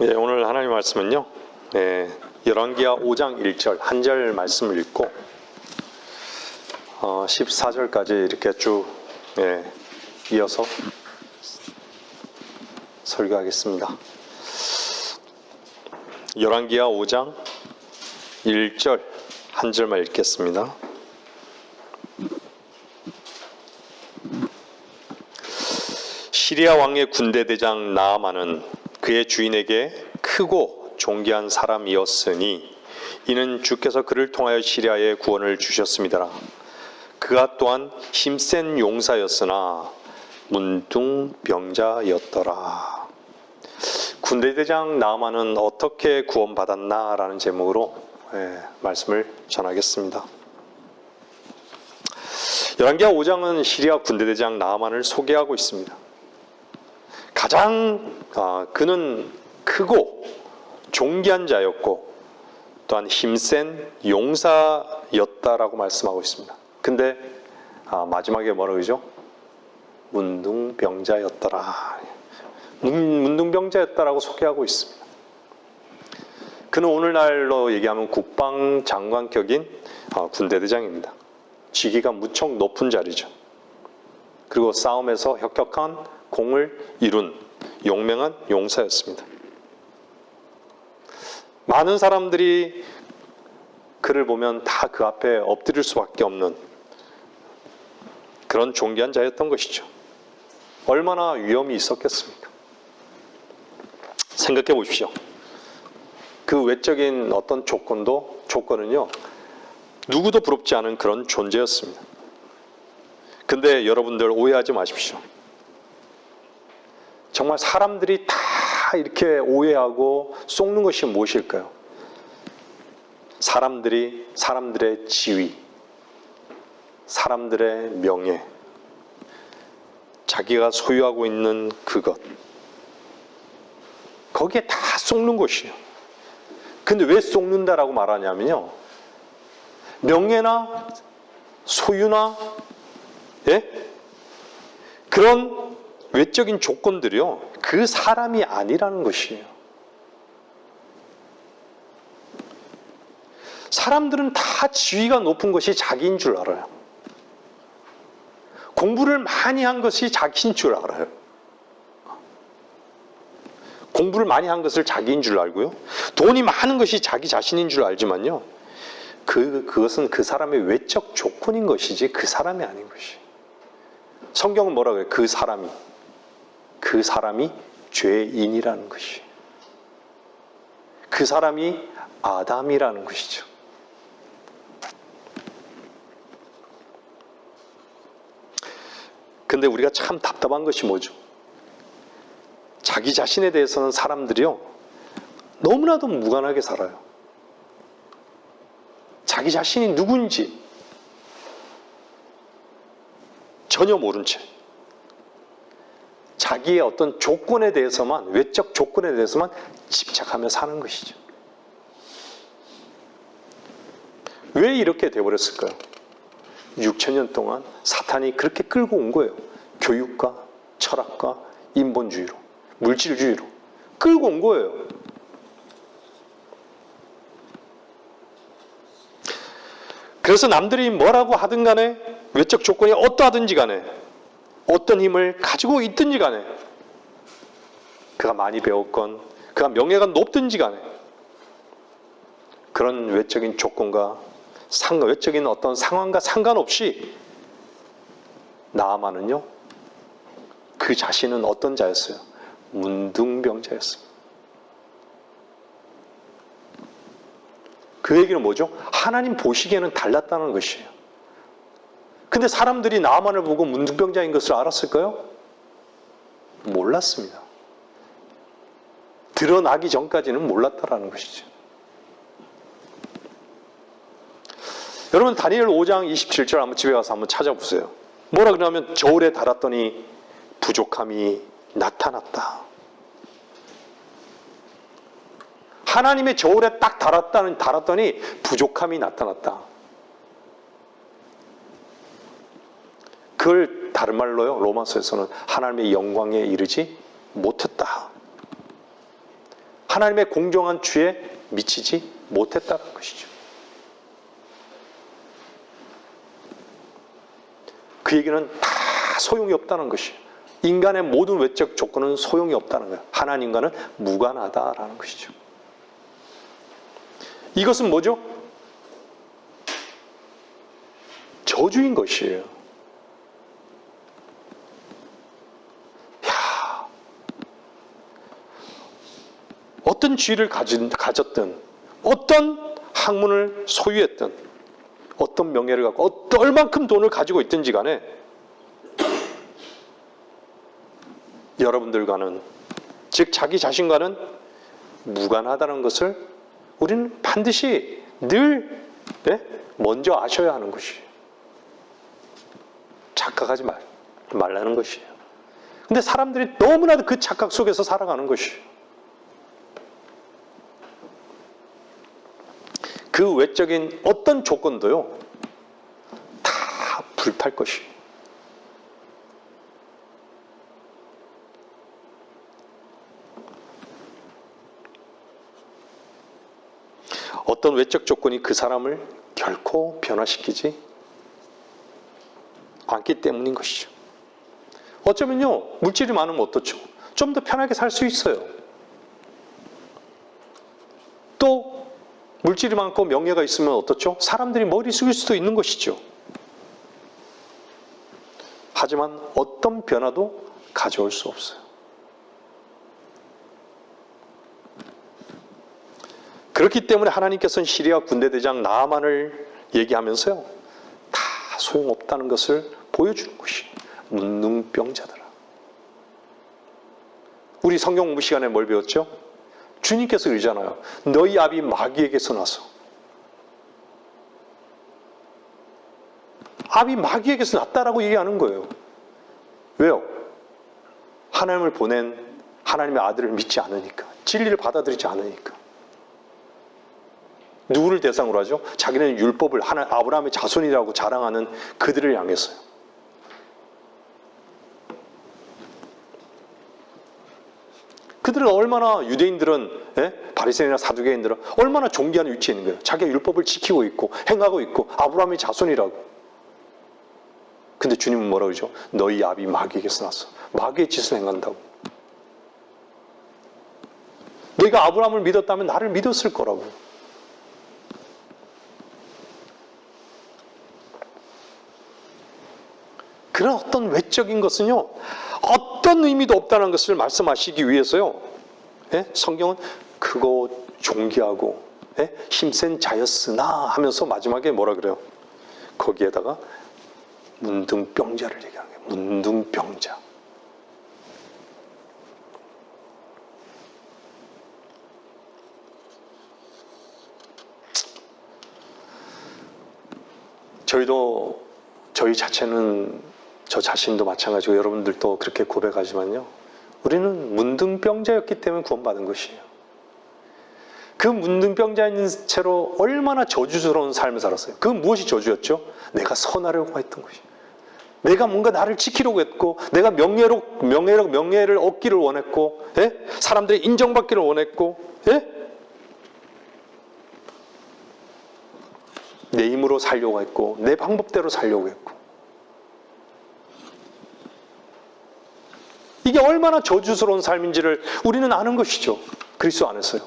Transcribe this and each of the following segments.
예, 오늘 하나님 말씀은요, 열왕기하 5장 1절 한 절 말씀을 읽고 14절까지 이렇게 쭉 이어서 설교하겠습니다. 열왕기하 5장 1절 한 절만 읽겠습니다. 시리아 왕의 군대 대장 나아만은 그의 주인에게 크고 존귀한 사람이었으니 이는 주께서 그를 통하여 시리아에 구원을 주셨습니다. 그가 또한 힘센 용사였으나 문둥병자였더라. 군대 대장 나아만은 어떻게 구원받았나? 라는 제목으로 말씀을 전하겠습니다. 열왕기하 5장은 시리아 군대 대장 나아만을 소개하고 있습니다. 가장 그는 크고 존귀한 자였고 또한 힘센 용사였다라고 말씀하고 있습니다. 근데 마지막에 뭐라고 그러죠? 문둥병자였더라. 문둥병자였다라고 소개하고 있습니다. 그는 오늘날로 얘기하면 국방장관격인 군대대장입니다. 직위가 무척 높은 자리죠. 그리고 싸움에서 혁혁한 공을 이룬 용맹한 용사였습니다. 많은 사람들이 그를 보면 다 그 앞에 엎드릴 수밖에 없는 그런 존귀한 자였던 것이죠. 얼마나 위험이 있었겠습니까? 생각해 보십시오. 그 외적인 어떤 조건은요, 누구도 부럽지 않은 그런 존재였습니다. 근데 여러분들 오해하지 마십시오. 정말 사람들이 다 이렇게 오해하고 속는 것이 무엇일까요? 사람들의 지위, 사람들의 명예, 자기가 소유하고 있는 그것, 거기에 다 속는 것이에요. 근데 왜 속는다라고 말하냐면요, 명예나 소유나 그런 외적인 조건들이요, 그 사람이 아니라는 것이에요. 사람들은 다 지위가 높은 것이 자기인 줄 알아요. 공부를 많이 한 것이 자기인 줄 알아요. 공부를 많이 한 것을 자기인 줄 알고요. 돈이 많은 것이 자기 자신인 줄 알지만요, 그것은 그 사람의 외적 조건인 것이지 그 사람이 아닌 것이에요. 성경은 뭐라고 해요? 그 사람이 죄인이라는 것이에요. 그 사람이 아담이라는 것이죠. 근데 우리가 참 답답한 것이 뭐죠? 자기 자신에 대해서는 사람들이요, 너무나도 무관하게 살아요. 자기 자신이 누군지 전혀 모른 채 자기의 어떤 조건에 대해서만, 외적 조건에 대해서만 집착하며 사는 것이죠. 왜 이렇게 되어버렸을까요? 6,000년 동안 사탄이 그렇게 끌고 온 거예요. 교육과 철학과 인본주의로, 물질주의로 끌고 온 거예요. 그래서 남들이 뭐라고 하든 간에, 외적 조건이 어떠하든지 간에, 어떤 힘을 가지고 있든지 간에, 그가 많이 배웠건 그가 명예가 높든지 간에, 그런 외적인 조건과 외적인 어떤 상황과 상관없이 나아만은요, 그 자신은 어떤 자였어요? 문둥병자였습니다. 그 얘기는 뭐죠? 하나님 보시기에는 달랐다는 것이에요. 근데 사람들이 나아만을 보고 문둥병자인 것을 알았을까요? 몰랐습니다. 드러나기 전까지는 몰랐다라는 것이죠. 여러분, 다니엘 5장 27절 한번 집에 가서 한번 찾아보세요. 뭐라 그러냐면 저울에 달았더니 부족함이 나타났다. 하나님의 저울에 딱 달았더니 부족함이 나타났다. 그걸 다른 말로요, 로마서에서는 하나님의 영광에 이르지 못했다. 하나님의 공정한 주에 미치지 못했다는 것이죠. 그 얘기는 다 소용이 없다는 것이에요. 인간의 모든 외적 조건은 소용이 없다는 거예요. 하나님과는 무관하다라는 것이죠. 이것은 뭐죠? 저주인 것이에요. 야, 어떤 지위를 가졌든, 어떤 학문을 소유했든, 어떤 명예를 갖고, 얼만큼 돈을 가지고 있든지 간에 여러분들과는, 즉 자기 자신과는 무관하다는 것을 우리는 반드시 늘 먼저 아셔야 하는 것이에요. 착각하지 말라는 것이에요. 근데 사람들이 너무나도 그 착각 속에서 살아가는 것이에요. 그 외적인 어떤 조건도요, 다 불탈 것이에요. 어떤 외적 조건이 그 사람을 결코 변화시키지 않기 때문인 것이죠. 어쩌면요, 물질이 많으면 어떻죠? 좀 더 편하게 살 수 있어요. 또 물질이 많고 명예가 있으면 어떻죠? 사람들이 머리 숙일 수도 있는 것이죠. 하지만 어떤 변화도 가져올 수 없어요. 그렇기 때문에 하나님께서는 시리아 군대대장 나아만을 얘기하면서요, 다 소용없다는 것을 보여주는 것이 문둥병자더라. 우리 성경 공부 시간에 뭘 배웠죠? 주님께서 그러잖아요. 너희 아비 마귀에게서 나서. 아비 마귀에게서 났다라고 얘기하는 거예요. 왜요? 하나님을 보낸 하나님의 아들을 믿지 않으니까. 진리를 받아들이지 않으니까. 누구를 대상으로 하죠? 자기는 율법을 아브라함의 자손이라고 자랑하는 그들을 향해서요. 그들은 얼마나, 유대인들은, 바리새인이나 사두개인들은 얼마나 존귀한 위치에 있는 거예요. 자기가 율법을 지키고 있고 행하고 있고 아브라함의 자손이라고. 근데 주님은 뭐라고 그러죠? 너희 아비 마귀에게서 났어. 마귀의 짓을 행한다고. 너희가 아브라함을 믿었다면 나를 믿었을 거라고. 그런 어떤 외적인 것은요, 어떤 의미도 없다는 것을 말씀하시기 위해서요, 성경은 그거 존귀하고 힘센 자였으나 하면서 마지막에 뭐라 그래요? 거기에다가 문둥병자를 얘기하는 거예요. 문둥병자. 저희 자체는, 저 자신도 마찬가지고 여러분들도 그렇게 고백하지만요, 우리는 문둥병자였기 때문에 구원받은 것이에요. 그 문둥병자인 채로 얼마나 저주스러운 삶을 살았어요. 그건 무엇이 저주였죠? 내가 선하려고 했던 것이에요. 내가 뭔가 나를 지키려고 했고, 내가 명예를 얻기를 원했고, 사람들이 인정받기를 원했고, 내 힘으로 살려고 했고, 내 방법대로 살려고 했고. 이게 얼마나 저주스러운 삶인지를 우리는 아는 것이죠. 그리스도 안에서요.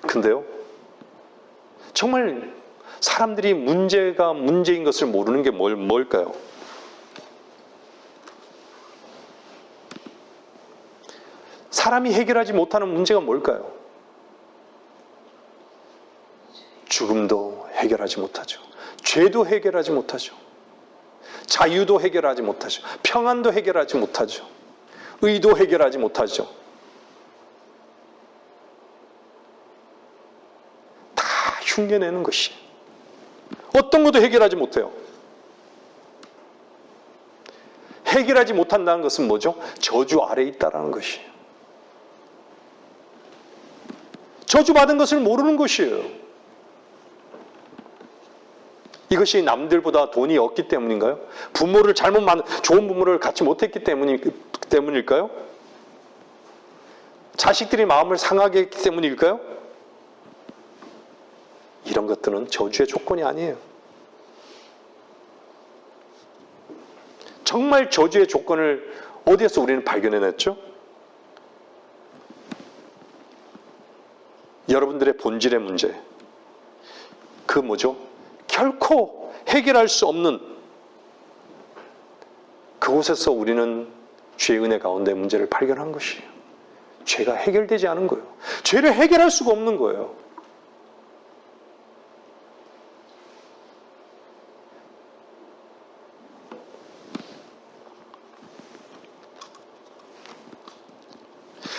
근데요, 정말 사람들이 문제가 문제인 것을 모르는 게 뭘까요? 사람이 해결하지 못하는 문제가 뭘까요? 죽음도 해결하지 못하죠. 죄도 해결하지 못하죠. 자유도 해결하지 못하죠. 평안도 해결하지 못하죠. 의도 해결하지 못하죠. 다 흉내내는 것이. 어떤 것도 해결하지 못해요. 해결하지 못한다는 것은 뭐죠? 저주 아래에 있다는 것이에요. 저주받은 것을 모르는 것이에요. 이것이 남들보다 돈이 없기 때문인가요? 부모를 좋은 부모를 갖지 못했기 때문일까요? 자식들이 마음을 상하게 했기 때문일까요? 이런 것들은 저주의 조건이 아니에요. 정말 저주의 조건을 어디에서 우리는 발견해냈죠? 여러분들의 본질의 문제. 그 뭐죠? 결코 해결할 수 없는 그곳에서 우리는 죄의 은혜 가운데 문제를 발견한 것이에요. 죄가 해결되지 않은 거예요. 죄를 해결할 수가 없는 거예요.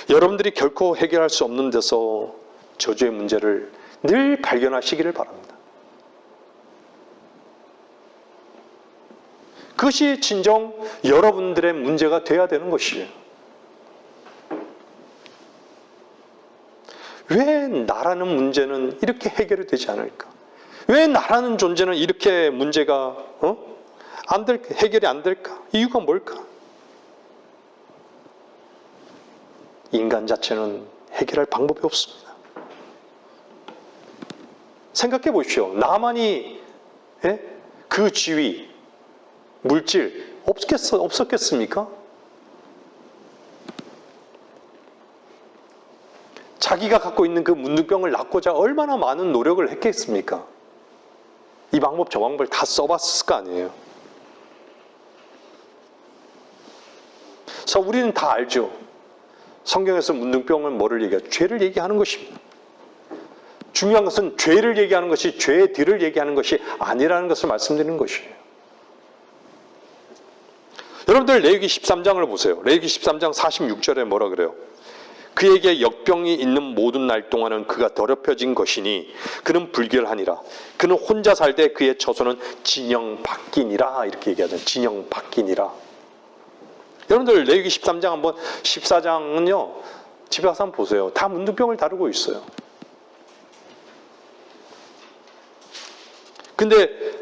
여러분들이 결코 해결할 수 없는 데서 저주의 문제를 늘 발견하시기를 바랍니다. 그것이 진정 여러분들의 문제가 돼야 되는 것이에요. 왜 나라는 문제는 이렇게 해결이 되지 않을까? 왜 나라는 존재는 이렇게 문제가 해결이 안 될까? 이유가 뭘까? 인간 자체는 해결할 방법이 없습니다. 생각해 보십시오. 나만이 그 지위, 물질 없었겠습니까? 자기가 갖고 있는 그 문둥병을 낫고자 얼마나 많은 노력을 했겠습니까? 이 방법 저 방법을 다 써봤을 거 아니에요. 그래서 우리는 다 알죠. 성경에서 문둥병은 뭐를 얘기해요? 죄를 얘기하는 것입니다. 중요한 것은 죄를 얘기하는 것이 죄들을 얘기하는 것이 아니라는 것을 말씀드리는 것이에요. 여러분들 레위기 13장을 보세요. 레위기 13장 46절에 뭐라 그래요? 그에게 역병이 있는 모든 날 동안은 그가 더럽혀진 것이니 그는 불결하니라. 그는 혼자 살되 그의 처소는 진영 밖이니라. 이렇게 얘기하죠. 진영 밖이니라. 여러분들 레위기 13장 한번 14장은요. 집에 가서 한번 보세요. 다 문둥병을 다루고 있어요. 근데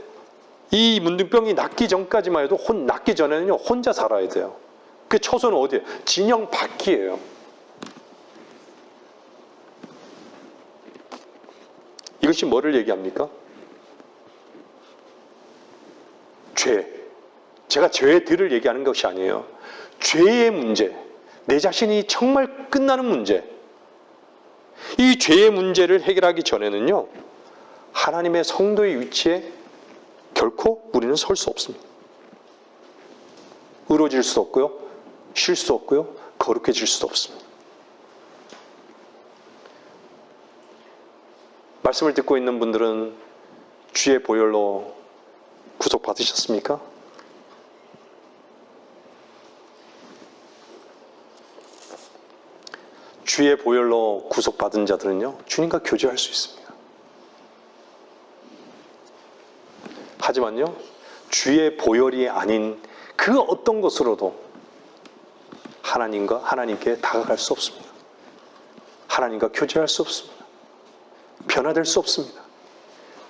이 문둥병이 낫기 전까지만 해도 낫기 전에는요. 혼자 살아야 돼요. 그 처소는 어디예요? 진영 밖이에요. 이것이 뭐를 얘기합니까? 죄. 제가 죄들을 얘기하는 것이 아니에요. 죄의 문제. 내 자신이 정말 끝나는 문제. 이 죄의 문제를 해결하기 전에는요. 하나님의 성도의 위치에 결코 우리는 설 수 없습니다. 의로워질 수도 없고요. 쉴 수도 없고요. 거룩해질 수도 없습니다. 말씀을 듣고 있는 분들은 주의 보혈로 구속받으셨습니까? 주의 보혈로 구속받은 자들은요, 주님과 교제할 수 있습니다. 하지만요, 주의 보혈이 아닌 그 어떤 것으로도 하나님께 다가갈 수 없습니다. 하나님과 교제할 수 없습니다. 변화될 수 없습니다.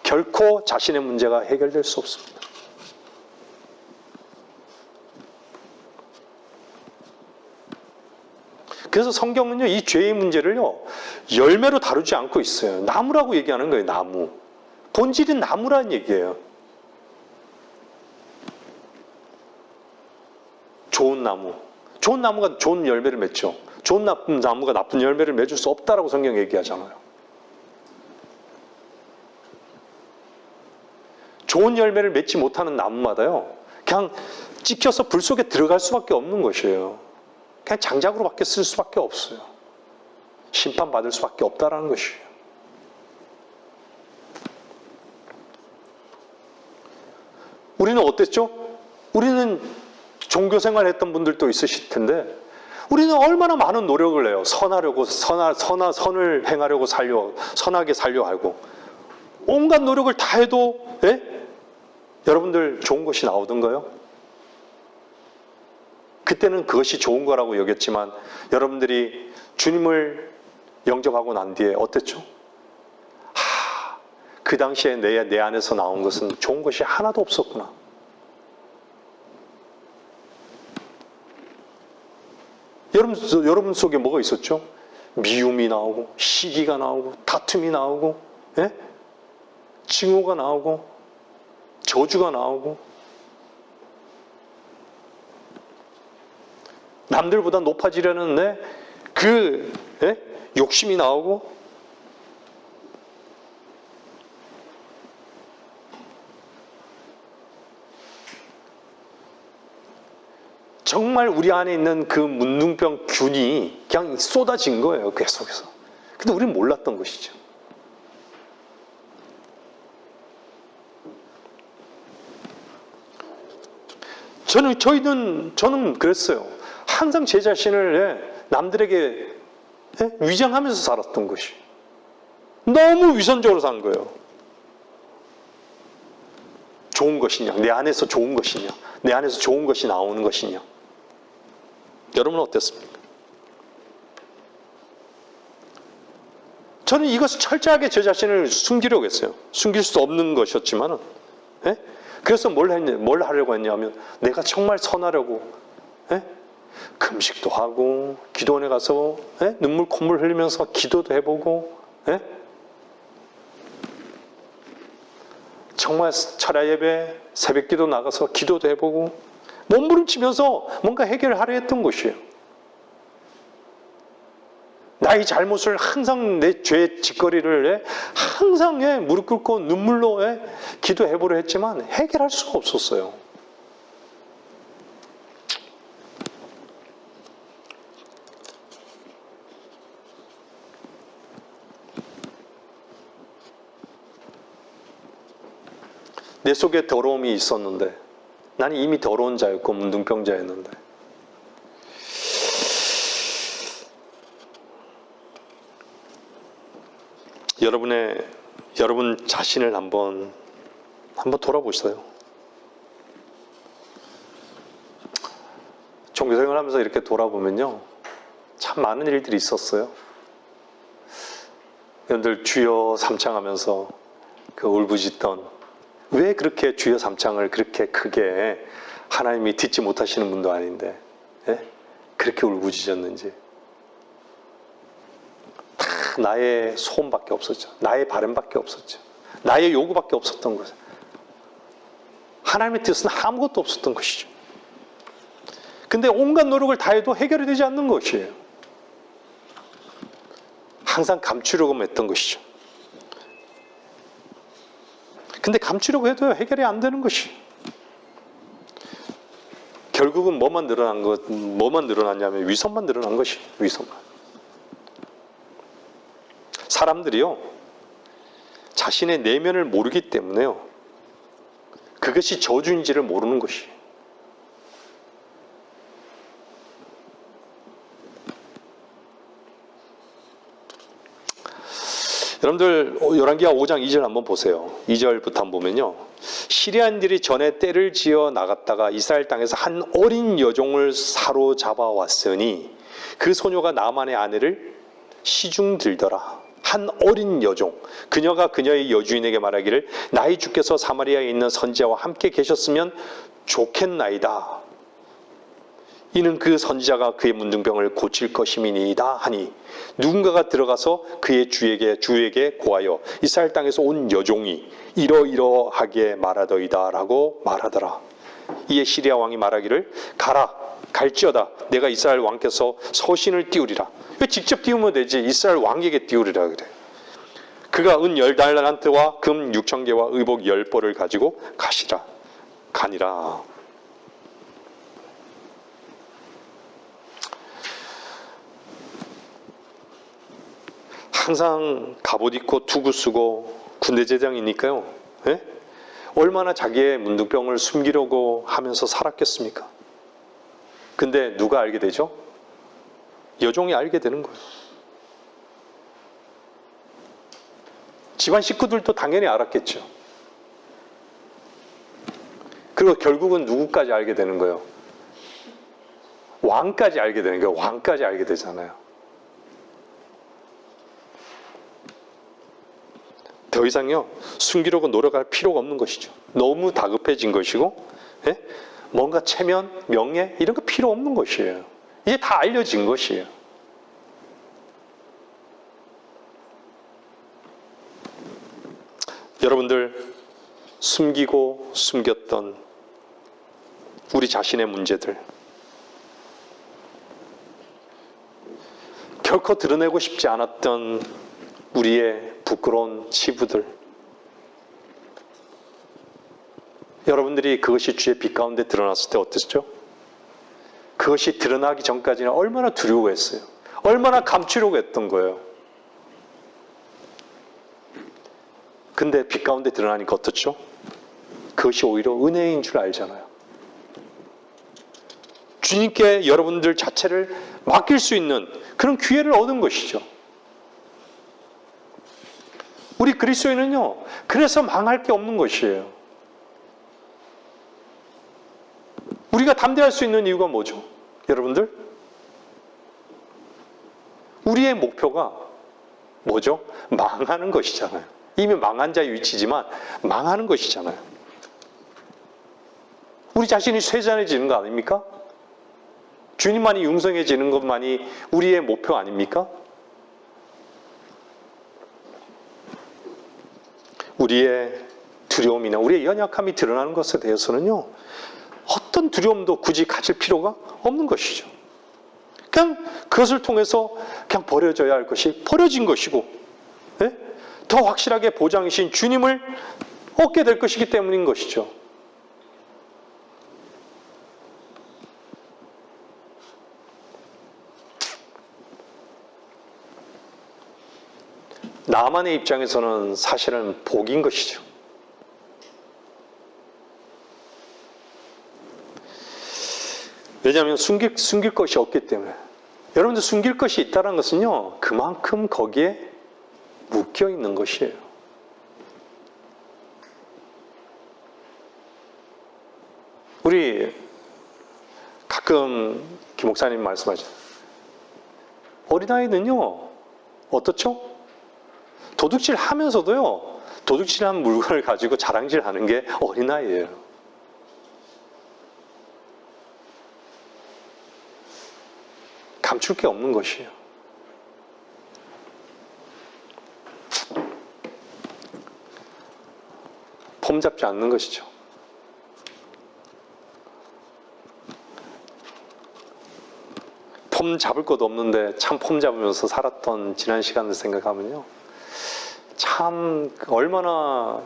결코 자신의 문제가 해결될 수 없습니다. 그래서 성경은요, 이 죄의 문제를요, 열매로 다루지 않고 있어요. 나무라고 얘기하는 거예요, 나무. 본질이 나무라는 얘기예요. 좋은 나무. 좋은 나무가 좋은 열매를 맺죠. 좋은 나무가 나쁜 열매를 맺을 수 없다라고 성경이 얘기하잖아요. 좋은 열매를 맺지 못하는 나무마다요, 그냥 찍혀서 불 속에 들어갈 수밖에 없는 것이에요. 그냥 장작으로 밖에 쓸 수밖에 없어요. 심판받을 수밖에 없다라는 것이에요. 우리는 어땠죠? 우리는 종교생활 했던 분들도 있으실 텐데, 우리는 얼마나 많은 노력을 해요. 선을 행하려고 선하게 살려 하고. 온갖 노력을 다 해도, 여러분들 좋은 것이 나오던가요? 그때는 그것이 좋은 거라고 여겼지만 여러분들이 주님을 영접하고 난 뒤에 어땠죠? 그 당시에 내 안에서 나온 것은 좋은 것이 하나도 없었구나. 여러분 속에 뭐가 있었죠? 미움이 나오고, 시기가 나오고, 다툼이 나오고, 예? 증오가 나오고, 저주가 나오고, 남들보다 높아지려는 그 욕심이 나오고, 정말 우리 안에 있는 그 문둥병 균이 그냥 쏟아진 거예요, 계속해서. 근데 우리는 몰랐던 것이죠. 저는 그랬어요. 항상 제 자신을 남들에게 위장하면서 살았던 것이. 너무 위선적으로 산 거예요. 좋은 것이냐, 내 안에서 좋은 것이냐, 내 안에서 좋은 것이 나오는 것이냐. 여러분은 어땠습니까? 저는 이것을 철저하게 제 자신을 숨기려고 했어요. 숨길 수 없는 것이었지만은, 그래서 뭘 하려고 했냐면, 내가 정말 선하려고, 금식도 하고, 기도원에 가서, 눈물 콧물 흘리면서 기도도 해보고, 정말 철야 예배, 새벽 기도 나가서 기도도 해보고, 몸부림치면서 뭔가 해결하려 했던 것이에요. 나의 잘못을 항상 내 죄의 짓거리를 항상 무릎 꿇고 눈물로 기도해보려 했지만 해결할 수가 없었어요. 내 속에 더러움이 있었는데 나는 이미 더러운 자였고 문둥병자였는데 여러분 자신을 한번 돌아보세요. 종교생활 하면서 이렇게 돌아보면요, 참 많은 일들이 있었어요. 여러분들 주여 삼창하면서 그 울부짖던, 왜 그렇게 주여 삼창을 그렇게 크게, 하나님이 듣지 못하시는 분도 아닌데 그렇게 울부짖었는지. 다 나의 소원밖에 없었죠. 나의 바람밖에 없었죠. 나의 요구밖에 없었던 거죠. 하나님의 뜻은 아무것도 없었던 것이죠. 근데 온갖 노력을 다해도 해결이 되지 않는 것이에요. 항상 감추려고 했던 것이죠. 근데 감추려고 해도 해결이 안 되는 것이. 결국은 뭐만 늘어났냐면 위선만 늘어난 것이. 위선만. 사람들이요, 자신의 내면을 모르기 때문에요, 그것이 저주인지를 모르는 것이. 여러분들 열왕기하 5장 2절 한번 보세요. 2절부터 한번 보면요, 시리아인들이 전에 떼를 지어 나갔다가 이스라엘 땅에서 한 어린 여종을 사로잡아 왔으니 그 소녀가 나만의 아내를 시중 들더라. 한 어린 여종, 그녀가 그녀의 여주인에게 말하기를 나의 주께서 사마리아에 있는 선지자와 함께 계셨으면 좋겠나이다. 이는 그 선지자가 그의 문둥병을 고칠 것임이니이다 하니 누군가가 들어가서 그의 주에게 고하여 이스라엘 땅에서 온 여종이 이러이러하게 말하더이다 라고 말하더라. 이에 시리아 왕이 말하기를 가라, 갈지어다. 내가 이스라엘 왕께서 서신을 띄우리라. 왜 직접 띄우면 되지? 이스라엘 왕에게 띄우리라 그래. 그가 은 10달란트와 금 6,000개와 의복 10벌을 가지고 가니라. 항상 갑옷 입고 투구 쓰고 군대 제장이니까요, 얼마나 자기의 문둥병을 숨기려고 하면서 살았겠습니까? 근데 누가 알게 되죠? 여종이 알게 되는 거예요. 집안 식구들도 당연히 알았겠죠. 그리고 결국은 누구까지 알게 되는 거예요? 왕까지 알게 되는 거예요. 왕까지 알게 되잖아요. 더 이상요 숨기려고 노력할 필요가 없는 것이죠. 너무 다급해진 것이고, 예? 뭔가 체면, 명예 이런 거 필요 없는 것이에요. 이게 다 알려진 것이에요. 여러분들, 숨기고 숨겼던 우리 자신의 문제들, 결코 드러내고 싶지 않았던 우리의 부끄러운 치부들, 여러분들이 그것이 주의 빛 가운데 드러났을 때 어땠죠? 그것이 드러나기 전까지는 얼마나 두려워했어요. 얼마나 감추려고 했던 거예요. 근데 빛 가운데 드러나니까 어떻죠? 그것이 오히려 은혜인 줄 알잖아요. 주님께 여러분들 자체를 맡길 수 있는 그런 기회를 얻은 것이죠. 우리 그리스도인은요, 그래서 망할 게 없는 것이에요. 우리가 담대할 수 있는 이유가 뭐죠? 여러분들? 우리의 목표가 뭐죠? 망하는 것이잖아요. 이미 망한 자의 위치지만 망하는 것이잖아요. 우리 자신이 쇠잔해지는 거 아닙니까? 주님만이 융성해지는 것만이 우리의 목표 아닙니까? 우리의 두려움이나 우리의 연약함이 드러나는 것에 대해서는요, 어떤 두려움도 굳이 가질 필요가 없는 것이죠. 그냥 그것을 통해서 그냥 버려져야 할 것이 버려진 것이고, 예? 더 확실하게 보장이신 주님을 얻게 될 것이기 때문인 것이죠. 나만의 입장에서는 사실은 복인 것이죠. 왜냐하면 숨길 것이 없기 때문에. 여러분들 숨길 것이 있다는 것은요, 그만큼 거기에 묶여 있는 것이에요. 우리 가끔 김 목사님 말씀하죠. 어린아이는요, 어떻죠? 도둑질 하면서도요, 도둑질한 물건을 가지고 자랑질 하는 게 어린아이예요. 감출 게 없는 것이에요. 폼 잡지 않는 것이죠. 폼 잡을 것도 없는데 참 폼 잡으면서 살았던 지난 시간을 생각하면요, 참 얼마나,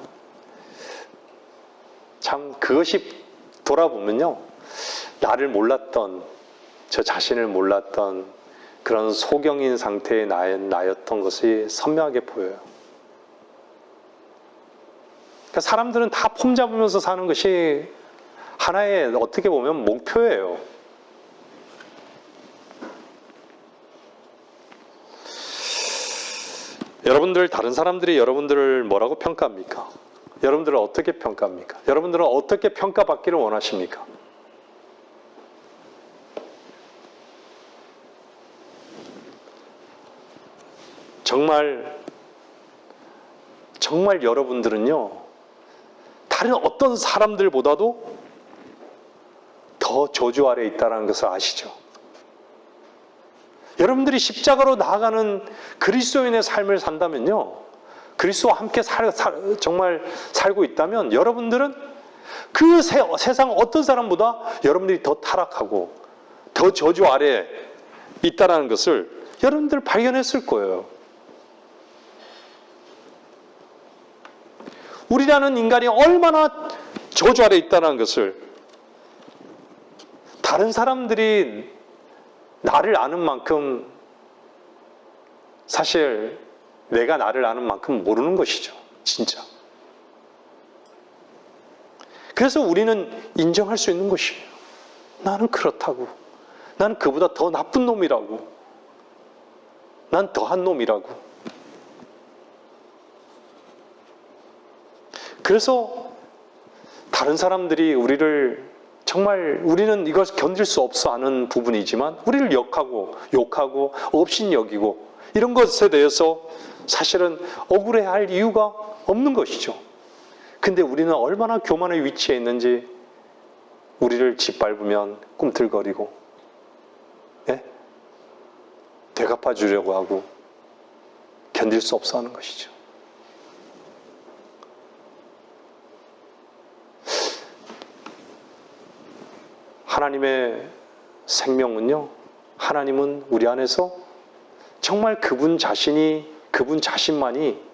참 그것이 돌아보면요, 나를 몰랐던, 저 자신을 몰랐던 그런 소경인 상태의 나였던 것이 선명하게 보여요. 그러니까 사람들은 다 폼 잡으면서 사는 것이 하나의 어떻게 보면 목표예요. 여러분들, 다른 사람들이 여러분들을 뭐라고 평가합니까? 여러분들을 어떻게 평가합니까? 여러분들은 어떻게 평가받기를 원하십니까? 정말 여러분들은요, 다른 어떤 사람들보다도 더 저주 아래에 있다는 것을 아시죠? 여러분들이 십자가로 나아가는 그리스도인의 삶을 산다면요, 그리스도와 함께 정말 살고 있다면 여러분들은 그 세상 어떤 사람보다 여러분들이 더 타락하고 더 저주 아래에 있다는 것을 여러분들 발견했을 거예요. 우리라는 인간이 얼마나 저주 아래에 있다는 것을 다른 사람들이 나를 아는 만큼, 사실 내가 나를 아는 만큼 모르는 것이죠. 진짜. 그래서 우리는 인정할 수 있는 것이에요. 나는 그렇다고. 난 그보다 더 나쁜 놈이라고. 난 더한 놈이라고. 그래서 다른 사람들이 우리는 이것을 견딜 수 없어 하는 부분이지만 우리를 욕하고 업신여기고 이런 것에 대해서 사실은 억울해할 이유가 없는 것이죠. 근데 우리는 얼마나 교만의 위치에 있는지 우리를 짓밟으면 꿈틀거리고, 예? 되갚아 주려고 하고 견딜 수 없어 하는 것이죠. 하나님의 생명은요, 하나님은 우리 안에서 정말 그분 자신만이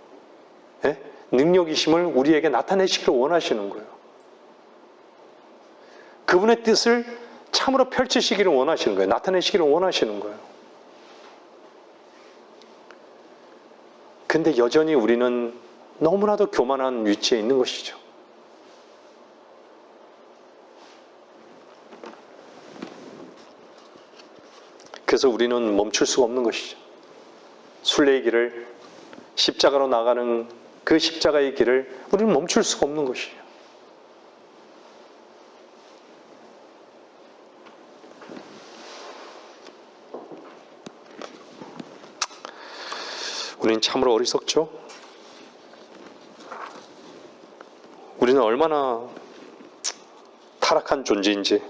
능력이심을 우리에게 나타내시기를 원하시는 거예요. 그분의 뜻을 참으로 펼치시기를 원하시는 거예요. 나타내시기를 원하시는 거예요. 근데 여전히 우리는 너무나도 교만한 위치에 있는 것이죠. 그래서 우리는 멈출 수가 없는 것이죠. 순례의 길을, 십자가로 나가는 그 십자가의 길을 우리는 멈출 수가 없는 것이에요. 우리는 참으로 어리석죠? 우리는 얼마나 타락한 존재인지.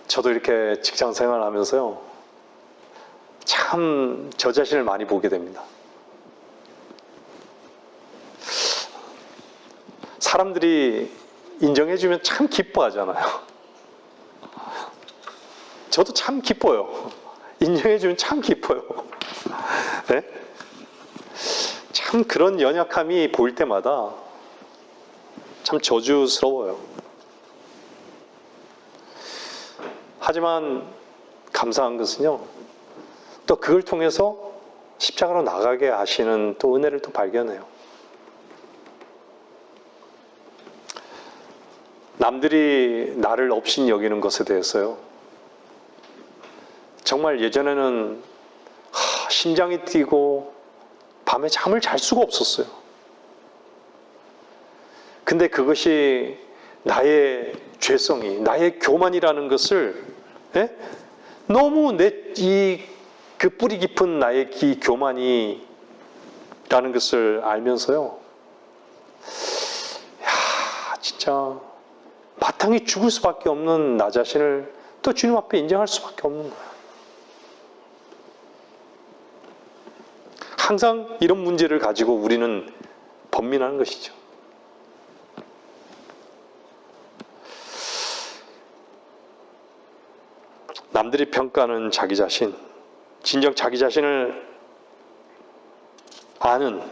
저도 이렇게 직장 생활을 하면서요, 참 저 자신을 많이 보게 됩니다. 사람들이 인정해주면 참 기뻐하잖아요. 저도 참 기뻐요. 인정해주면 참 기뻐요. 네? 참 그런 연약함이 보일 때마다 참 저주스러워요. 하지만 감사한 것은요, 또 그걸 통해서 십자가로 나가게 하시는 또 은혜를 또 발견해요. 남들이 나를 업신 여기는 것에 대해서요, 정말 예전에는 심장이 뛰고 밤에 잠을 잘 수가 없었어요. 근데 그것이 나의 죄성이, 나의 교만이라는 것을, 너무 그 뿌리 깊은 나의 이 교만이라는 것을 알면서요, 진짜 마땅히 죽을 수밖에 없는 나 자신을 또 주님 앞에 인정할 수밖에 없는 거예요. 항상 이런 문제를 가지고 우리는 번민하는 것이죠. 남들이 평가하는 자기 자신, 진정 자기 자신을 아는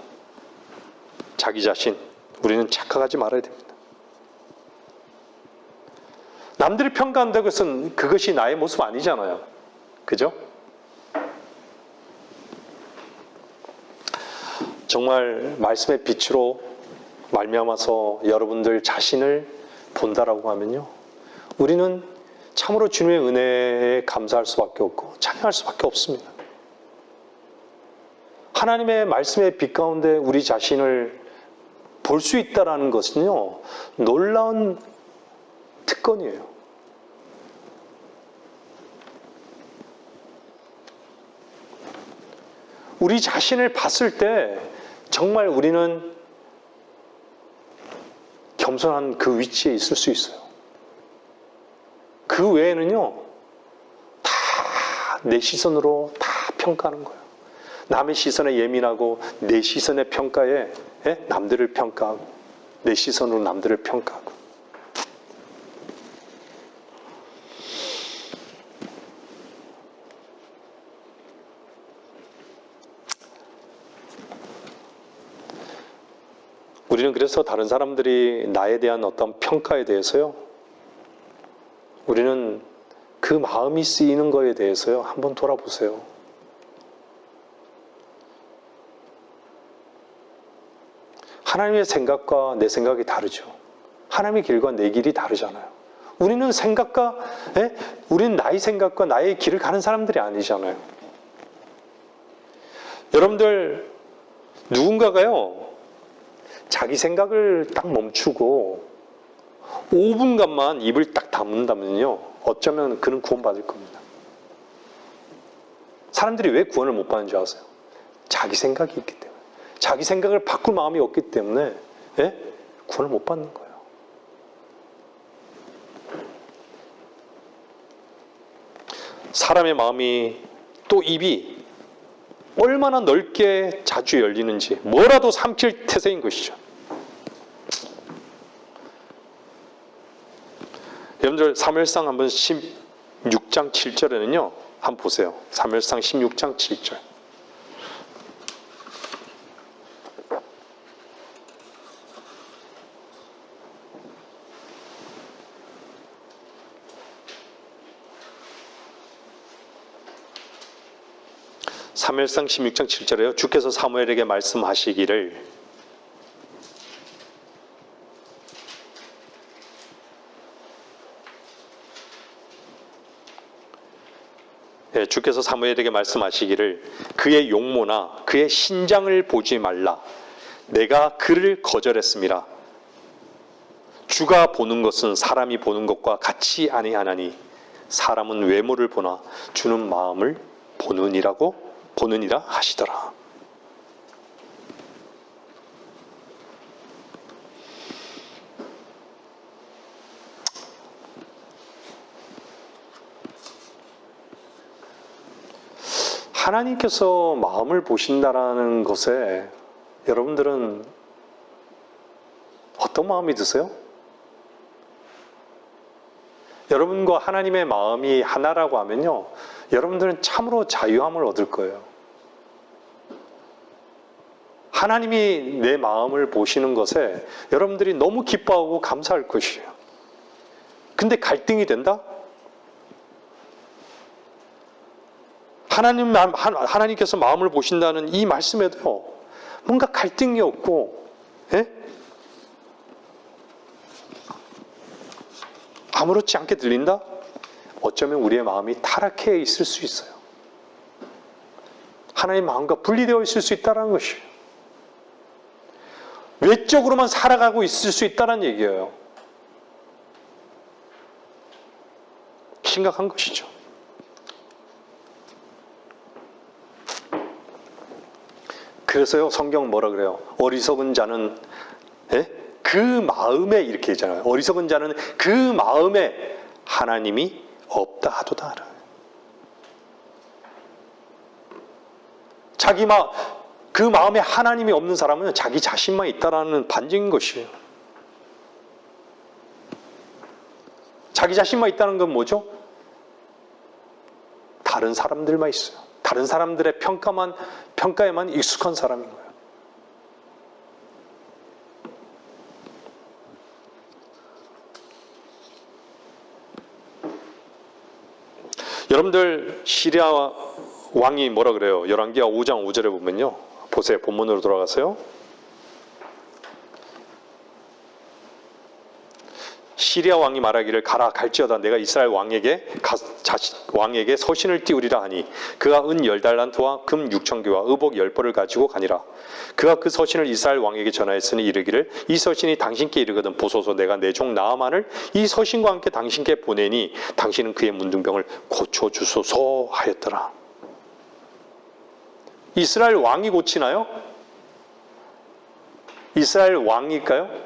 자기 자신, 우리는 착각하지 말아야 됩니다. 남들이 평가한다고 해서 그것이 나의 모습 아니잖아요. 그죠? 정말 말씀의 빛으로 말미암아서 여러분들 자신을 본다라고 하면요, 우리는 참으로 주님의 은혜에 감사할 수밖에 없고 찬양할 수밖에 없습니다. 하나님의 말씀의 빛 가운데 우리 자신을 볼 수 있다는 것은요, 놀라운 특권이에요. 우리 자신을 봤을 때 정말 우리는 겸손한 그 위치에 있을 수 있어요. 그 외에는요, 다 내 시선으로 다 평가하는 거예요. 남의 시선에 예민하고 내 시선의 평가에 남들을 평가하고, 내 시선으로 남들을 평가하고. 우리는 그래서 다른 사람들이 나에 대한 어떤 평가에 대해서요, 우리는 그 마음이 쓰이는 거에 대해서요, 한번 돌아보세요. 하나님의 생각과 내 생각이 다르죠. 하나님의 길과 내 길이 다르잖아요. 우리는 우리는 나의 생각과 나의 길을 가는 사람들이 아니잖아요. 여러분들, 누군가가요, 자기 생각을 딱 멈추고 5분간만 입을 딱 다문다면요, 어쩌면 그는 구원받을 겁니다. 사람들이 왜 구원을 못 받는 줄 아세요? 자기 생각이 있기 때문에. 자기 생각을 바꿀 마음이 없기 때문에 구원을 못 받는 거예요. 사람의 마음이 또 입이 얼마나 넓게 자주 열리는지 뭐라도 삼킬 태세인 것이죠. 여러분들 사무엘상 한번 16장 7절에는요. 한번 보세요. 사무엘상 16장 7절. 사무엘상 16장 7절에요. 주께서 사무엘에게 말씀하시기를 주께서 사무엘에게 말씀하시기를 그의 용모나 그의 신장을 보지 말라. 내가 그를 거절했음이라. 주가 보는 것은 사람이 보는 것과 같이 아니하나니 사람은 외모를 보나 주는 마음을 보느니라 하시더라. 하나님께서 마음을 보신다라는 것에 여러분들은 어떤 마음이 드세요? 여러분과 하나님의 마음이 하나라고 하면요, 여러분들은 참으로 자유함을 얻을 거예요. 하나님이 내 마음을 보시는 것에 여러분들이 너무 기뻐하고 감사할 것이에요. 근데 갈등이 된다? 하나님께서 마음을 보신다는 이 말씀에도 뭔가 갈등이 없고, 아무렇지 않게 들린다? 어쩌면 우리의 마음이 타락해 있을 수 있어요. 하나님의 마음과 분리되어 있을 수 있다는 것이에요. 외적으로만 살아가고 있을 수 있다는 얘기예요. 심각한 것이죠. 그래서요, 성경은 뭐라 그래요? 어리석은 자는 그 마음에, 이렇게 있잖아요. 어리석은 자는 그 마음에 하나님이 없다 하도다. 그 마음에 하나님이 없는 사람은 자기 자신만 있다라는 반증인 것이에요. 자기 자신만 있다는 건 뭐죠? 다른 사람들만 있어요. 다른 사람들의 평가에만 익숙한 사람인 거예요. 여러분들 시리아 왕이 뭐라 그래요? 열왕기하 5장 5절에 보면요. 보세요. 본문으로 돌아가세요. 시리아 왕이 말하기를 가라 갈지어다 내가 이스라엘 왕에게 서신을 띄우리라 하니 그가 은 10달란트와 금 6,000개와 의복 10벌을 가지고 가니라. 그가 그 서신을 이스라엘 왕에게 전하였으니 이르기를 이 서신이 당신께 이르거든 보소서 내가 내 종 나아만을 이 서신과 함께 당신께 보내니 당신은 그의 문둥병을 고쳐주소서 하였더라. 이스라엘 왕이 고치나요? 이스라엘 왕일까요?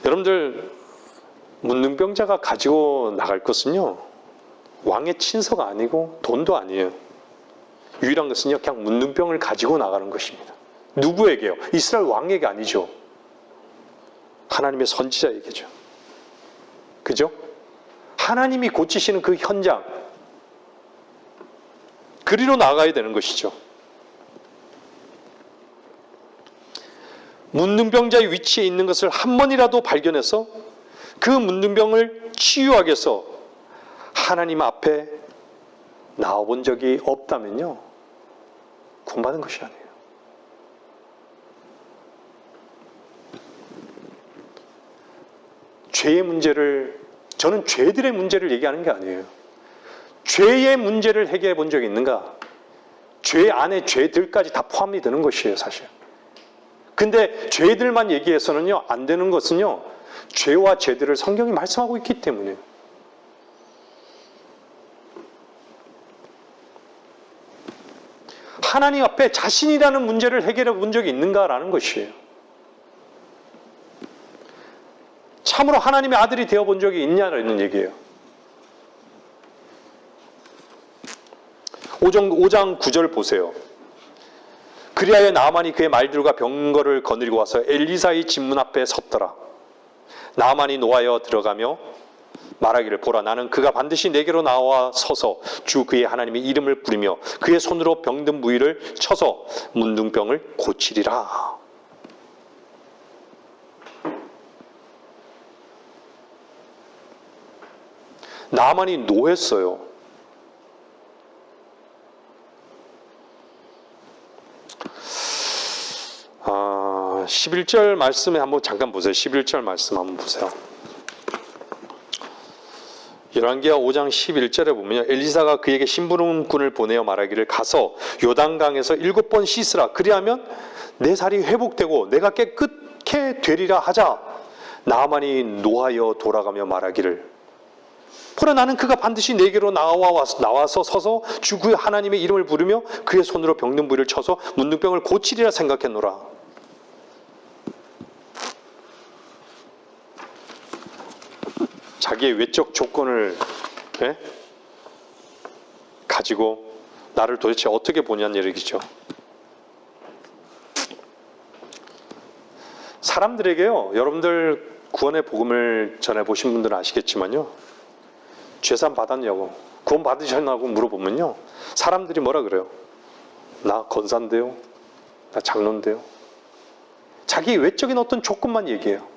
여러분들 문둥병자가 가지고 나갈 것은요 왕의 친서가 아니고 돈도 아니에요. 유일한 것은요 그냥 문둥병을 가지고 나가는 것입니다. 누구에게요? 이스라엘 왕에게 아니죠. 하나님의 선지자에게죠. 그죠? 하나님이 고치시는 그 현장 그리로 나가야 되는 것이죠. 문둥병자의 위치에 있는 것을 한 번이라도 발견해서 그 문둥병을 치유하기 위해서 하나님 앞에 나와본 적이 없다면요 구원받은 것이 아니에요. 죄의 문제를, 저는 죄들의 문제를 얘기하는 게 아니에요. 죄의 문제를 해결해 본 적이 있는가? 죄 안에 죄들까지 다 포함이 되는 것이에요, 사실. 근데 죄들만 얘기해서는요, 안 되는 것은요, 죄와 죄들을 성경이 말씀하고 있기 때문에. 하나님 앞에 자신이라는 문제를 해결해 본 적이 있는가라는 것이에요. 참으로 하나님의 아들이 되어 본 적이 있냐는 얘기예요. 5장 9절 보세요. 그리하여 나아만이 그의 말들과 병거를 거느리고 와서 엘리사의 집문 앞에 섰더라. 나아만이 노하여 들어가며 말하기를, 보라, 나는 그가 반드시 내게로 나와 서서 주 그의 하나님의 이름을 부르며 그의 손으로 병든 부위를 쳐서 문둥병을 고치리라. 나아만이 노했어요. 아, 11절 말씀에 한번 잠깐 보세요. 11절 말씀 한번 보세요. 열왕기하 5장 11절에 보면요, 엘리사가 그에게 심부름꾼을 보내어 말하기를, 가서 요단강에서 7번 씻으라. 그리하면 내 살이 회복되고 내가 깨끗게 되리라 하자. 나아만이 노하여 돌아가며 말하기를, 보라, 나는 그가 반드시 내게로 나와서 서서 주 그 하나님의 이름을 부르며 그의 손으로 병든 부위를 쳐서 문둥병을 고치리라 생각했노라. 자기의 외적 조건을 가지고 나를 도대체 어떻게 보냐는 얘기죠. 사람들에게요, 여러분들 구원의 복음을 전해보신 분들은 아시겠지만요, 죄산 받았냐고, 구원 받으셨냐고 물어보면요, 사람들이 뭐라 그래요? 나 권사인데요, 나 장로인데요. 자기 외적인 어떤 조건만 얘기해요.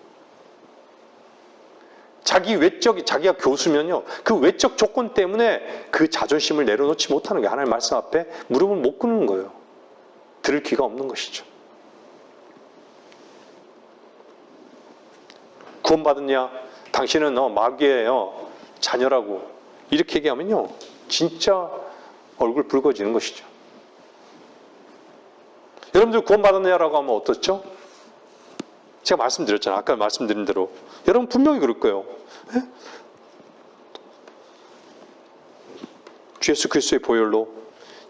자기가 교수면요, 그 외적 조건 때문에 그 자존심을 내려놓지 못하는 게 하나님 말씀 앞에 무릎을 못 꿇는 거예요. 들을 귀가 없는 것이죠. 구원받았냐? 당신은 마귀의 자녀라고 이렇게 얘기하면요, 진짜 얼굴 붉어지는 것이죠. 여러분들 구원받았냐라고 하면 어떻죠? 제가 말씀드렸잖아요. 아까 말씀드린 대로. 여러분 분명히 그럴 거예요. 예? 주 예수 그리스도의 보혈로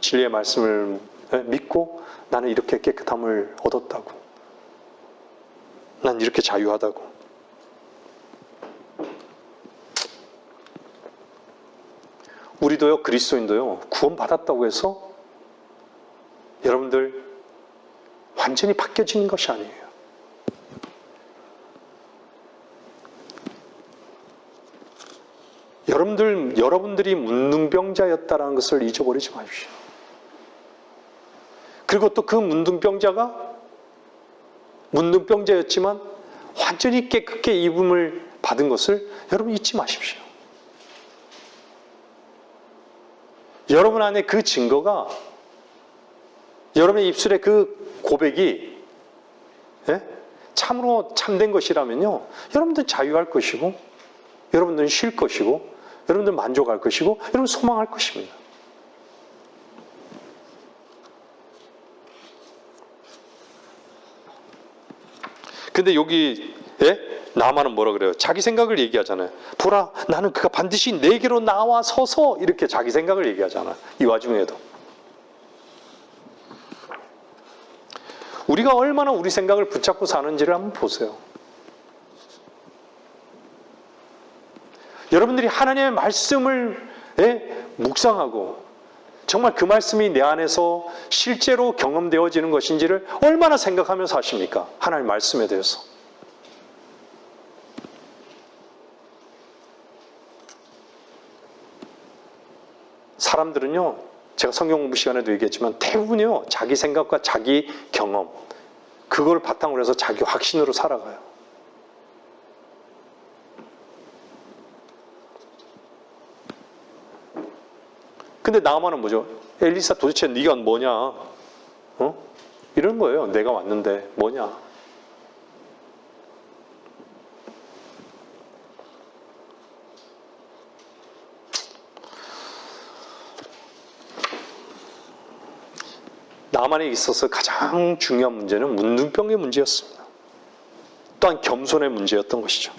진리의 말씀을 믿고 나는 이렇게 깨끗함을 얻었다고. 난 이렇게 자유하다고. 우리도요, 그리스도인도요, 구원받았다고 해서 여러분들 완전히 바뀌어지는 것이 아니에요. 여러분들이 문둥병자였다는 것을 잊어버리지 마십시오. 그리고 또 그 문둥병자가 문둥병자였지만 완전히 깨끗게 입음을 받은 것을 여러분 잊지 마십시오. 여러분 안에 그 증거가, 여러분의 입술에 그 고백이 참으로 참된 것이라면요, 여러분들은 자유할 것이고, 여러분들은 쉴 것이고, 여러분들은 만족할 것이고, 여러분 소망할 것입니다. 근데 여기 나아만은 뭐라 그래요? 자기 생각을 얘기하잖아요. 보라, 나는 그가 반드시 내게로 나와 서서, 이렇게 자기 생각을 얘기하잖아요. 이 와중에도. 우리가 얼마나 우리 생각을 붙잡고 사는지를 한번 보세요. 여러분들이 하나님의 말씀을 묵상하고 정말 그 말씀이 내 안에서 실제로 경험되어지는 것인지를 얼마나 생각하면서 하십니까? 하나님의 말씀에 대해서. 사람들은요, 제가 성경 공부 시간에도 얘기했지만 대부분이요, 자기 생각과 자기 경험, 그걸 바탕으로 해서 자기 확신으로 살아가요. 근데 나아만은 뭐죠? 엘리사, 도대체 네가 뭐냐? 이런 거예요. 내가 왔는데 뭐냐? 나만에 있어서 가장 중요한 문제는 문둥병의 문제였습니다. 또한 겸손의 문제였던 것이죠.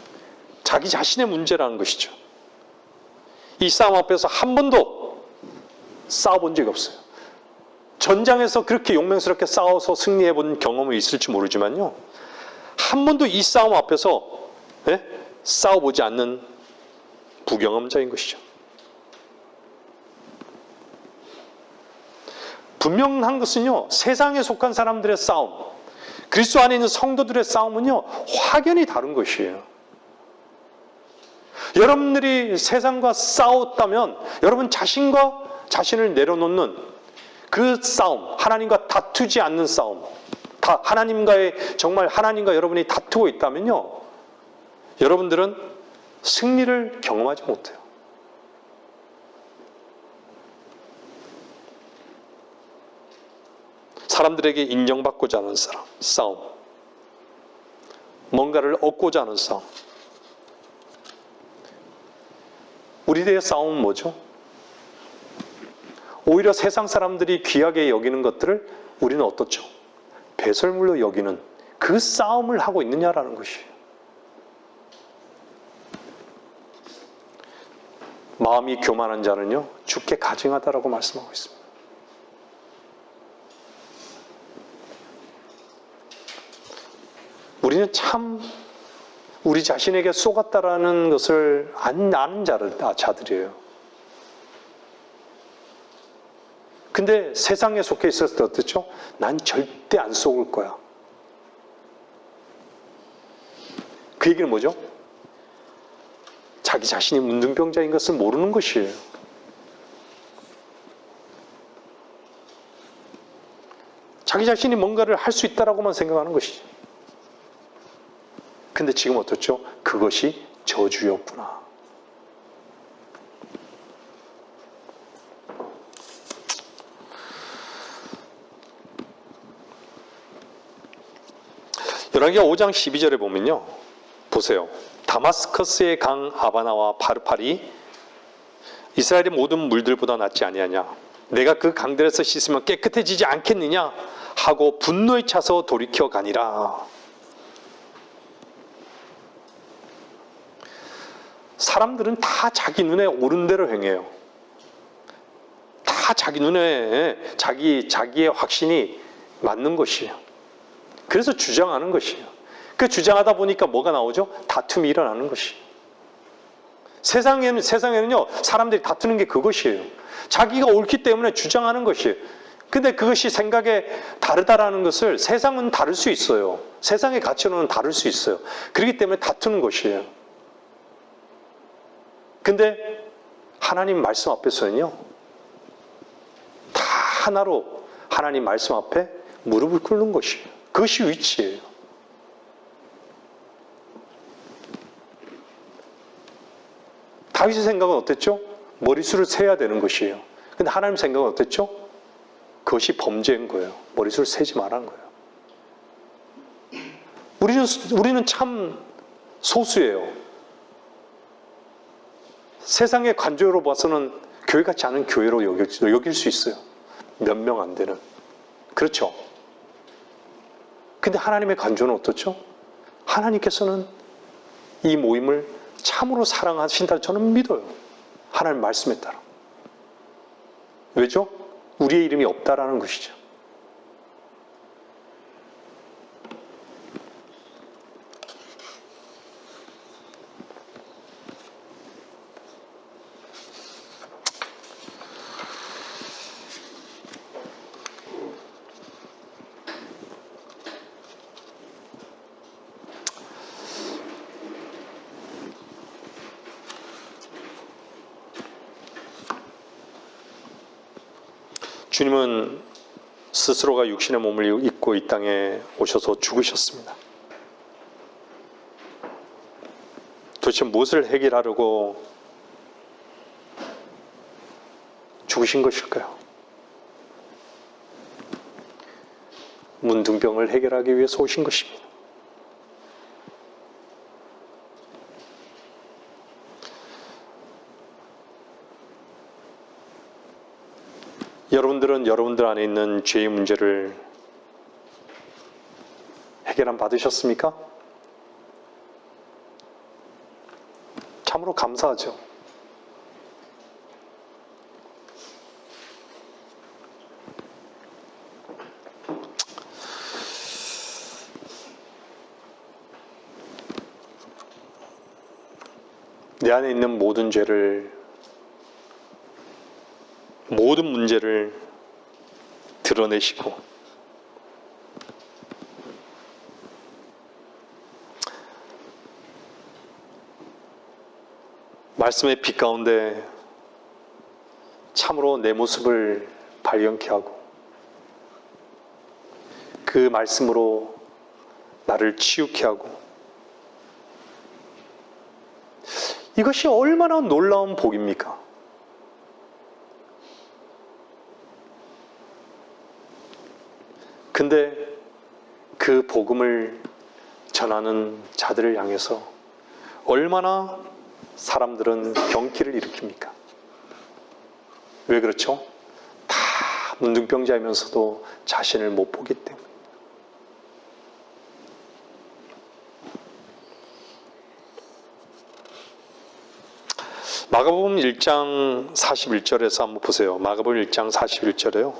자기 자신의 문제라는 것이죠. 이 싸움 앞에서 한 번도 싸워본 적이 없어요. 전장에서 그렇게 용맹스럽게 싸워서 승리해본 경험이 있을지 모르지만요, 한 번도 이 싸움 앞에서 싸워보지 않는 부경험자인 것이죠. 분명한 것은요, 세상에 속한 사람들의 싸움, 그리스도 안에 있는 성도들의 싸움은요, 확연히 다른 것이에요. 여러분들이 세상과 싸웠다면 여러분 자신을 내려놓는 그 싸움, 하나님과 다투지 않는 싸움, 하나님과 여러분이 다투고 있다면요, 여러분들은 승리를 경험하지 못해요. 사람들에게 인정받고자 하는 싸움, 뭔가를 얻고자 하는 싸움. 우리들의 싸움은 뭐죠? 오히려 세상 사람들이 귀하게 여기는 것들을 우리는 어떻죠? 배설물로 여기는 그 싸움을 하고 있느냐라는 것이에요. 마음이 교만한 자는요, 죽게 가증하다라고 말씀하고 있습니다. 우리는 참 우리 자신에게 속았다라는 것을 아는 자들이에요. 근데 세상에 속해 있었을 때 어떻죠? 난 절대 안 속을 거야. 그 얘기는 뭐죠? 자기 자신이 문둥병자인 것을 모르는 것이에요. 자기 자신이 뭔가를 할 수 있다라고만 생각하는 것이죠. 근데 지금 어떻죠? 그것이 저주였구나. 열왕기하 5장 12절에 보면요, 보세요. 다마스커스의 강 아바나와 바르팔이 이스라엘의 모든 물들보다 낫지 아니하냐? 내가 그 강들에서 씻으면 깨끗해지지 않겠느냐? 하고 분노에 차서 돌이켜 가니라. 사람들은 다 자기 눈에 옳은 대로 행해요. 다 자기 눈에 자기의 확신이 맞는 것이에요. 그래서 주장하는 것이에요. 그 주장하다 보니까 뭐가 나오죠? 다툼이 일어나는 것이에요. 세상에는요, 사람들이 다투는 게 그것이에요. 자기가 옳기 때문에 주장하는 것이에요. 근데 그것이 생각에 다르다라는 것을 세상은 다를 수 있어요. 세상의 가치로는 다를 수 있어요. 그렇기 때문에 다투는 것이에요. 근데 하나님 말씀 앞에서는요, 다 하나로 하나님 말씀 앞에 무릎을 꿇는 것이에요. 그것이 위치예요. 다윗의 생각은 어땠죠? 머리수를 세야 되는 것이에요. 근데 하나님 생각은 어땠죠? 그것이 범죄인 거예요. 머리수를 세지 말라는 거예요. 우리는 참 소수예요. 세상의 관조로 봐서는 교회 같지 않은 교회로 여길 수 있어요. 몇 명 안 되는. 그렇죠? 근데 하나님의 관조는 어떻죠? 하나님께서는 이 모임을 참으로 사랑하신다 저는 믿어요. 하나님 말씀에 따라. 왜죠? 우리의 이름이 없다라는 것이죠. 주님은 스스로가 육신의 몸을 입고 이 땅에 오셔서 죽으셨습니다. 도대체 무엇을 해결하려고 죽으신 것일까요? 문둥병을 해결하기 위해서 오신 것입니다. 여러분들은 여러분들 안에 있는 죄의 문제를 해결함 받으셨습니까? 참으로 감사하죠. 내 안에 있는 모든 죄를, 모든 문제를 드러내시고 말씀의 빛 가운데 참으로 내 모습을 발견케 하고 그 말씀으로 나를 치유케 하고, 이것이 얼마나 놀라운 복입니까? 근데 그 복음을 전하는 자들을 향해서 얼마나 사람들은 경기를 일으킵니까? 왜 그렇죠? 다 문둥병자이면서도 자신을 못 보기 때문에. 마가복음 1장 41절에서 한번 보세요. 마가복음 1장 41절에요.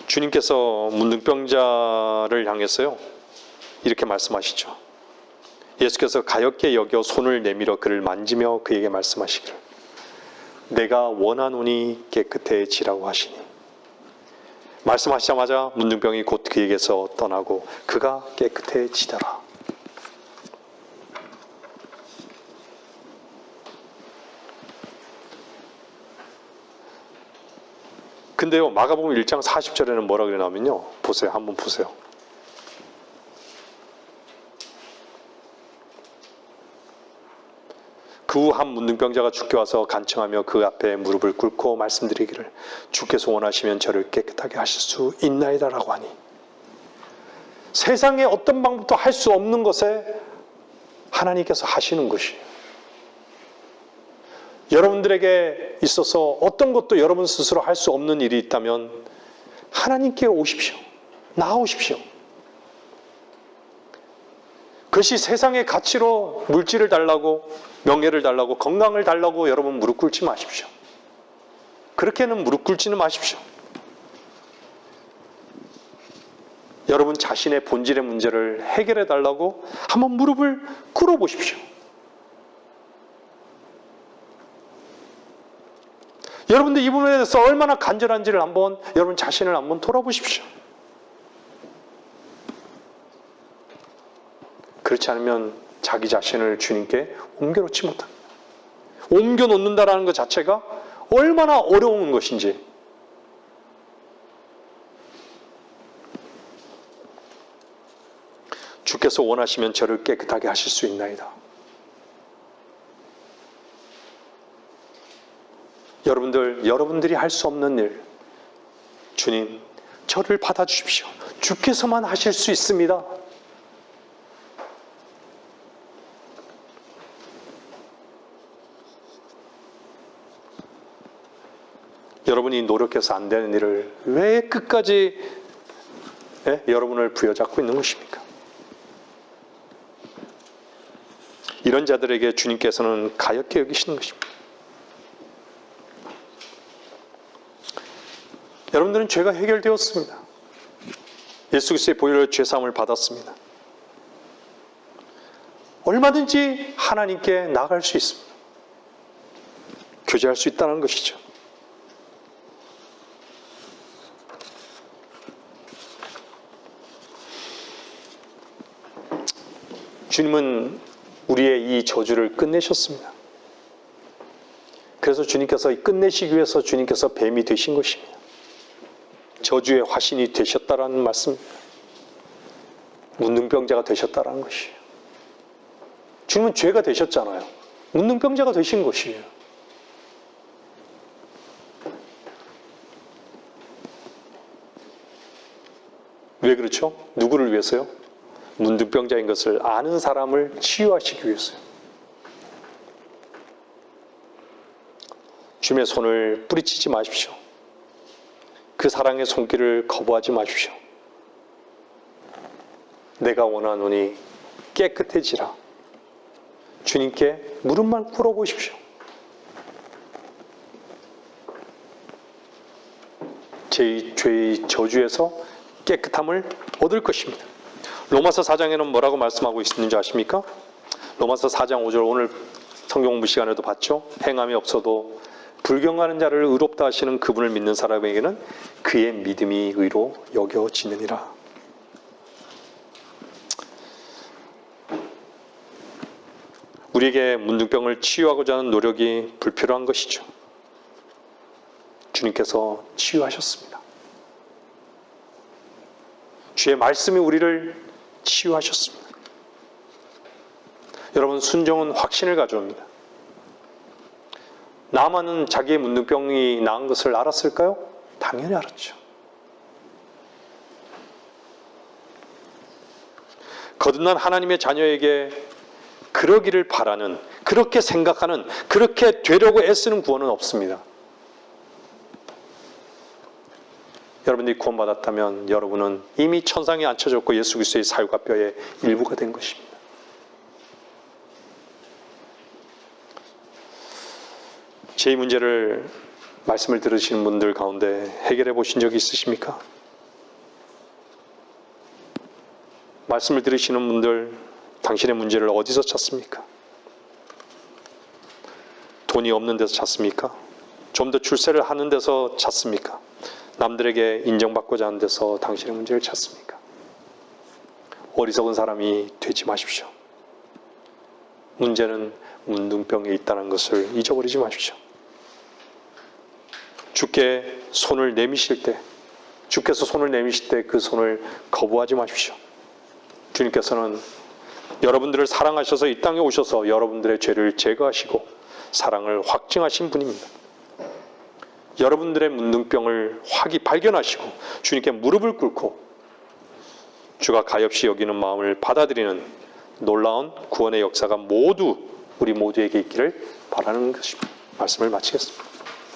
주님께서 문둥병자를 향해서요, 이렇게 말씀하시죠. 예수께서 가엾게 여겨 손을 내밀어 그를 만지며 그에게 말씀하시기를 내가 원하노니 깨끗해지라고 하시니, 말씀하시자마자 문둥병이 곧 그에게서 떠나고 그가 깨끗해지더라. 근데요, 마가복음 1장 40절에는 뭐라 그러냐면요, 보세요. 한번 보세요. 그 후 한 문둥병자가 주께 와서 간청하며 그 앞에 무릎을 꿇고 말씀드리기를 주께서 원하시면 저를 깨끗하게 하실 수 있나이다라고 하니, 세상에 어떤 방법도 할 수 없는 것에 하나님께서 하시는 것이에요. 여러분들에게 있어서 어떤 것도 여러분 스스로 할 수 없는 일이 있다면 하나님께 오십시오. 나아오십시오. 그것이 세상의 가치로 물질을 달라고, 명예를 달라고, 건강을 달라고 여러분 무릎 꿇지 마십시오. 그렇게는 무릎 꿇지는 마십시오. 여러분 자신의 본질의 문제를 해결해 달라고 한번 무릎을 꿇어 보십시오. 여러분들 이 부분에 대해서 얼마나 간절한지를 한번, 여러분 자신을 한번 돌아보십시오. 그렇지 않으면 자기 자신을 주님께 옮겨놓지 못합니다. 옮겨놓는다라는 것 자체가 얼마나 어려운 것인지. 주께서 원하시면 저를 깨끗하게 하실 수 있나이다. 여러분들이 할 수 없는 일, 주님, 저를 받아주십시오. 주께서만 하실 수 있습니다. 여러분이 노력해서 안 되는 일을 왜 끝까지 여러분을 부여잡고 있는 것입니까? 이런 자들에게 주님께서는 가엾게 여기시는 것입니다. 여러분들은 죄가 해결되었습니다. 예수 그리스도의 보혈로 죄사함을 받았습니다. 얼마든지 하나님께 나아갈 수 있습니다. 교제할 수 있다는 것이죠. 주님은 우리의 이 저주를 끝내셨습니다. 그래서 주님께서 끝내시기 위해서 주님께서 뱀이 되신 것입니다. 저주의 화신이 되셨다라는 말씀입니다. 문둥병자가 되셨다라는 것이에요. 주님은 죄가 되셨잖아요. 문둥병자가 되신 것이에요. 왜 그렇죠? 누구를 위해서요? 문둥병자인 것을 아는 사람을 치유하시기 위해서요. 주님의 손을 뿌리치지 마십시오. 그 사랑의 손길을 거부하지 마십시오. 내가 원하노니 깨끗해지라. 주님께 무릎만 꿇어보십시오. 제 죄의 저주에서 깨끗함을 얻을 것입니다. 로마서 4장에는 뭐라고 말씀하고 있는지 아십니까? 로마서 4장 5절 오늘 성경 공부 시간에도 봤죠? 행함이 없어도 불경하는 자를 의롭다 하시는 그분을 믿는 사람에게는 그의 믿음이 의로 여겨지느니라. 우리에게 문둥병을 치유하고자 하는 노력이 불필요한 것이죠. 주님께서 치유하셨습니다. 주의 말씀이 우리를 치유하셨습니다. 여러분, 순종은 확신을 가져옵니다. 나만은 자기의 문둥병이 나은 것을 알았을까요? 당연히 알았죠. 거듭난 하나님의 자녀에게 그러기를 바라는, 그렇게 생각하는, 그렇게 되려고 애쓰는 구원은 없습니다. 여러분들이 구원받았다면 여러분은 이미 천상에 앉혀졌고 예수 그리스도의 살과 뼈의 일부가 된 것입니다. 제 문제를 말씀을 들으시는 분들 가운데 해결해 보신 적이 있으십니까? 말씀을 들으시는 분들, 당신의 문제를 어디서 찾습니까? 돈이 없는 데서 찾습니까? 좀 더 출세를 하는 데서 찾습니까? 남들에게 인정받고자 하는 데서 당신의 문제를 찾습니까? 어리석은 사람이 되지 마십시오. 문제는 문둥병에 있다는 것을 잊어버리지 마십시오. 주께 손을 내미실 때, 주께서 손을 내미실 때 그 손을 거부하지 마십시오. 주님께서는 여러분들을 사랑하셔서 이 땅에 오셔서 여러분들의 죄를 제거하시고 사랑을 확증하신 분입니다. 여러분들의 문둥병을 발견하시고 주님께 무릎을 꿇고 주가 가엾이 여기는 마음을 받아들이는 놀라운 구원의 역사가 모두 우리 모두에게 있기를 바라는 것입니다. 말씀을 마치겠습니다.